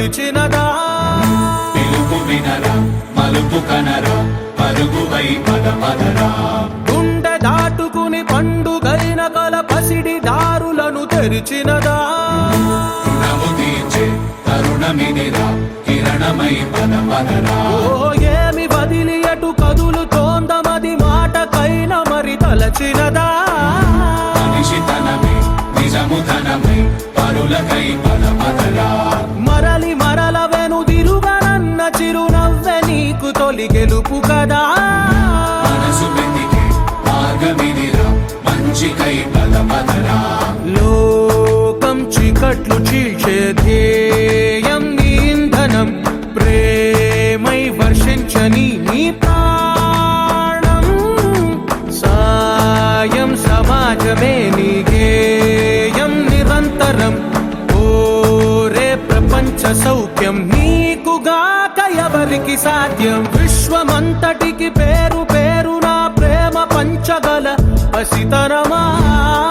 పిలిచినదా పిలుపు వినరా మలుపు కనరా పరుగువై పద పదరా గుండె దాటుకుని పండుగైన కల పసిడి దారులను తెరిచినదా రుణము తీర్చే తరుణమిదిరా కిరణమై పద పదరా ఓ ఏమి వదిలి అటు కదులుతోందమది మాటకైన మరి తలచినదా మనిషితనమే నిజము ధనమై పరులకై పద పదరా మరలి మరల వెనుదిరుగనన్న చిరునవ్వె నీకు తొలి గెలుపు కదా మనసు వెతికే మార్గమిదిరా మంచికై పద పదరా లోకం చీకట్లు చీల్చే ధ్యేయం నీ ఇంధనం ప్రేమై వర్షించని నీ ప్రాణం సాయం సమాజమే నీ గేయం నిరంతరం ఓరే ప్రపంచ సౌఖ్యం నీకుగాక ఎవరికి సాధ్యం విశ్వమంతటికి పేరు పేరు నా ప్రేమ పంచగల పసితరమా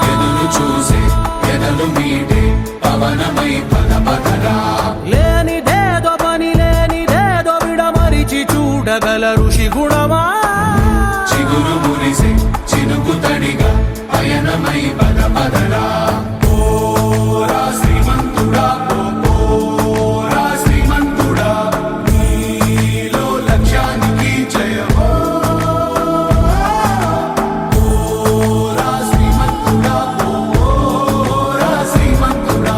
ఎదురు చూసే ఎదలు మీటే పవనమై పద పదరా లేనిదేదో పని లేనిదేదో విడమరిచి చూడగల ఋషి గుణమా చిగురు మురిసే చినుకు తడిగా పయనమై పద పదరా ఓరా శ్రీమంతుడా ఓరా శ్రీమంతుడా నీలో లక్ష్యానికి జయమో ఓరా శ్రీమంతుడా ఓరా శ్రీమంతుడా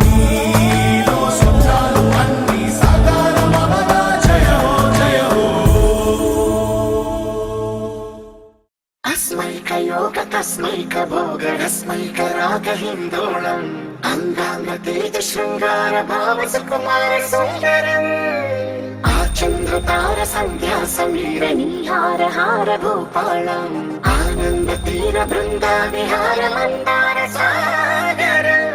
నీలో స్వప్నాలు అన్నీ సాకారమవగా జయమో జయమో अस्मैकयोग तस्मैकभोगरस्मैकरागहिन्दोळम् अङ्गाङ्गतेज शृङ्गार भाव सुकुमार सुन्दरम् आचन्द्रतार सन्ध्या समीर नीहार हार भूपालम् आनन्द तीर बृन्दा विहार मन्दार सागरम्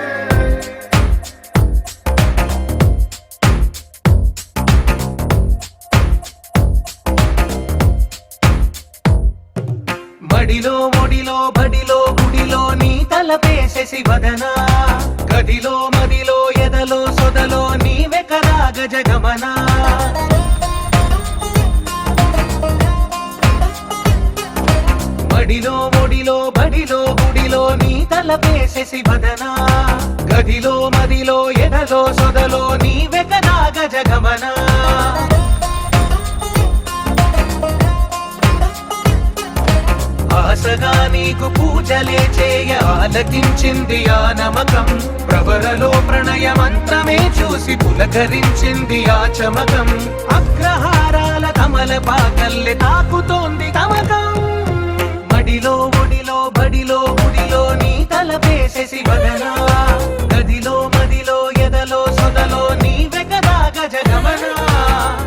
బడిలో ఒడిలో బడిలో గుడిలో నీ తలపేసేసి వదనా గదిలో మదిలో ఎదలో సొదలో నీవే కదా గజగమనా బడిలో ఒడిలో బడిలో గుడిలో నీ తలపేసేసి వదనా గదిలో మదిలో ఎదలో సొదలో నీవే కదా గజగమనా ఆశగా నీకు పూజలే చేయ ఆలకించింది ఆ నమకం ప్రవరలో ప్రణయ మంత్రమే చూసి పులకరించింది ఆ చమకం అగ్రహారాల కమల పాకల్లె తాకుతోంది తమకం బడిలో ఒడిలో బడిలో గుడిలో నీ తలపేసేసి వదనా గదిలో మదిలో ఎదలో సొదలో నీవే కదా గజగమనా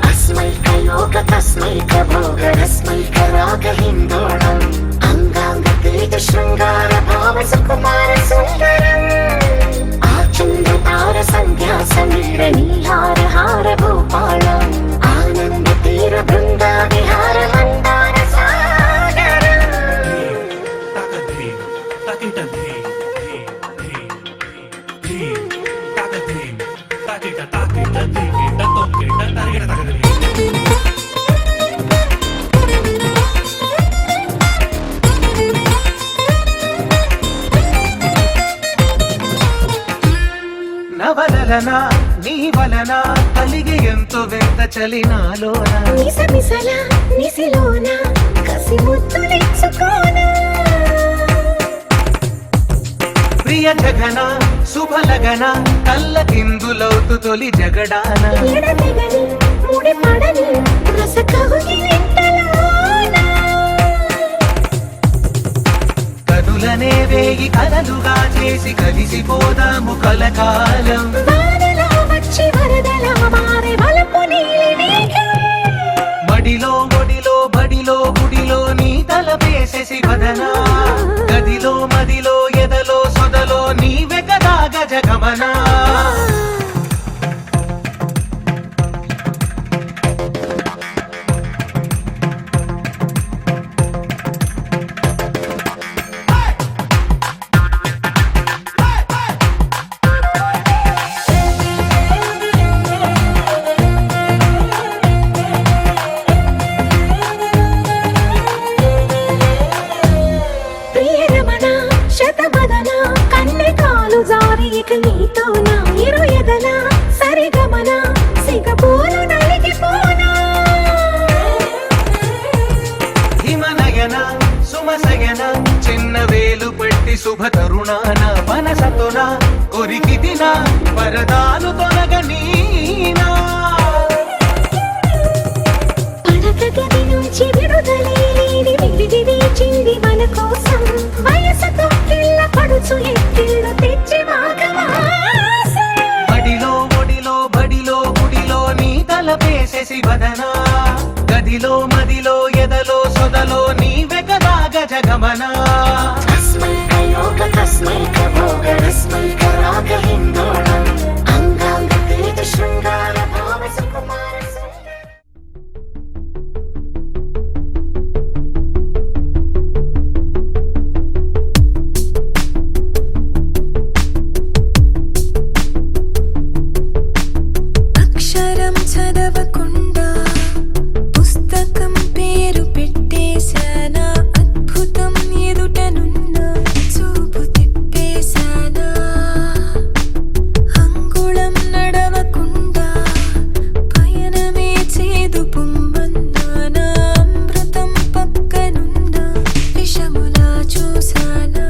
अस्मैकयोग तस्मैकभोगरस्मैकरागहिन्दोळम् अङ्गाङ्गतेज शृङ्गार भाव सुकुमार सुन्दरम् आचन्द्रतार सन्ध्या समीर नीहार हार भूपालम् आनन्द तीर बृन्दा विहार मन्दार सागरम् నవలన నీ వలన కలిగి ఎంతో వెంత చలినాలోన మిసమిసల నిసిలోన కసి ముద్దులిచ్చుకోనా ప్రియ జగన శుభలగన కళ్ళ కిందులవుతు తొలి జగడాన ఎడతెగని ముడి పడని రసకవుని వెంటలోన కనులనే వేగి కలలుగా చేసి కలిసిపోదాము కలకాలం వానలా వచ్చి వరదలా మారే వలపు నీలి మేఘం మడిలో ఒడిలో బడిలో గుడిలో నీ తలపేసేసి వదనా గదిలో మదిలో ఎదలో సొదలో నీవే కదా గజగమనా శయన చిన్న వేలు పెట్టి శుభ తరుణాన మనసతున కొరికిదిన వరదాలు తొలగనీనా పడకగది నుంచి విడుదలేని విడిది వేచింది మన కోసం వయసుతో పిల్ల పడుచు ఎత్తిళ్ళు తెచ్చి మాఘమాసం బడిలో ఒడిలో బడిలో గుడిలో నీ తలపేసేసి వదనా గదిలో మదిలో ఎదలో సొదలో నీవే కదా గజగమనా తస్మై యోగ తస్మై భోగ రస్మై రాగ హిందోళం అంగాంగ తీర్థ శృంగార భావ సుకుమార అక్షరం చదవకుండా పుస్తకం పేరు పెట్టేశానా అద్భుతం ఎదుటనున్న చూపు తిప్పేశానా అంగుళం నడవకుండా పయనమే చేదు పొమ్మన్నానా అమృతం పక్కనున్న విషములా చూసానా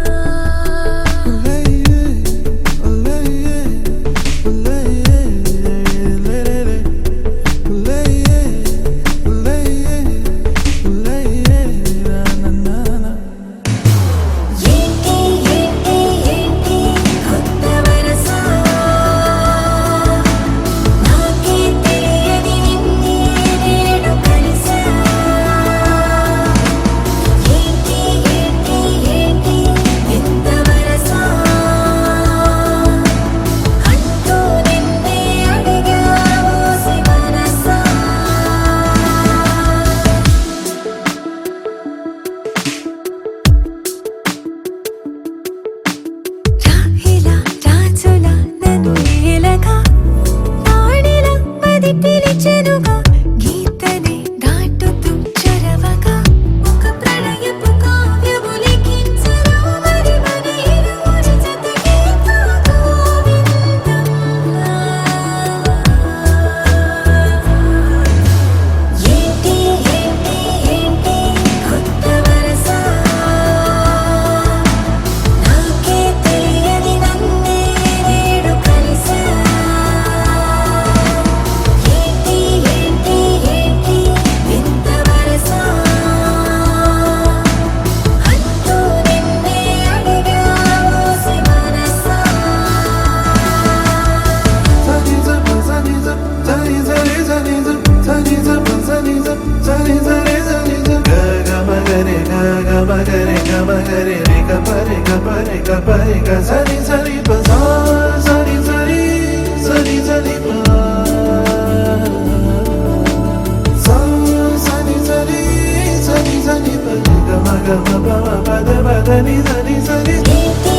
Ni